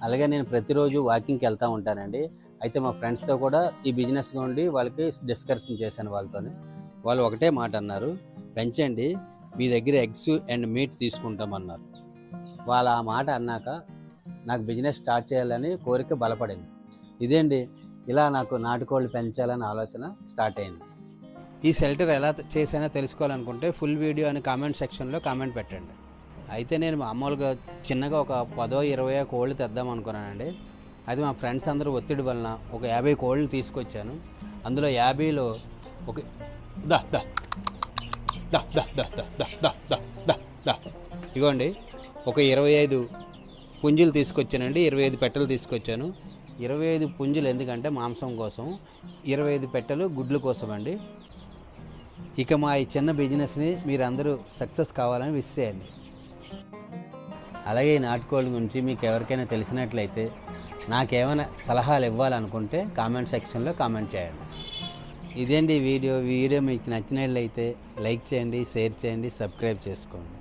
అలాగే నేను ప్రతిరోజు వాకింగ్కి వెళ్తూ ఉంటానండి. అయితే మా ఫ్రెండ్స్తో కూడా ఈ బిజినెస్ నుండి వాళ్ళకి డిస్కషన్ చేశాను వాళ్ళతోని. వాళ్ళు ఒకటే మాట అన్నారు, పెంచండి, మీ దగ్గర ఎగ్స్ అండ్ మీట్ తీసుకుంటామన్నారు. వాళ్ళు ఆ మాట అన్నాక నాకు బిజినెస్ స్టార్ట్ చేయాలని కోరిక బలపడింది. ఇదేంటి, ఇలా నాకు నాటుకోళ్ళు పెంచాలని ఆలోచన స్టార్ట్ అయింది. ఈ షెల్టర్ ఎలా చేశానో తెలుసుకోవాలనుకుంటే ఫుల్ వీడియో అని కామెంట్ సెక్షన్లో కామెంట్ పెట్టండి. అయితే నేను మామూలుగా చిన్నగా ఒక 10-20 కోళ్ళు తెద్దాం అనుకున్నానండి. అది మా ఫ్రెండ్స్ అందరూ ఒత్తిడి వలన ఒక 50 కోళ్ళు తీసుకొచ్చాను. అందులో 50లో ఒక దా దా దా దా దా దా దా దా దా దా ఇగోండి, ఒక 25 పుంజులు తీసుకొచ్చానండి. 25 పెట్టెలు తీసుకొచ్చాను. 25 పుంజులు ఎందుకంటే మాంసం కోసం, 25 పెట్టెలు గుడ్ల కోసం అండి. ఇక మా ఈ చిన్న బిజినెస్ని మీరందరూ సక్సెస్ కావాలని విష్ చేయండి. అలాగే ఈ నాటుకోళ్ళ గురించి మీకు ఎవరికైనా తెలిసినట్లయితే, నాకేమైనా సలహాలు ఇవ్వాలనుకుంటే కామెంట్ సెక్షన్లో కామెంట్ చేయండి. ఇదేంటి వీడియో మీకు నచ్చినట్లయితే లైక్ చేయండి, షేర్ చేయండి, సబ్స్క్రైబ్ చేసుకోండి.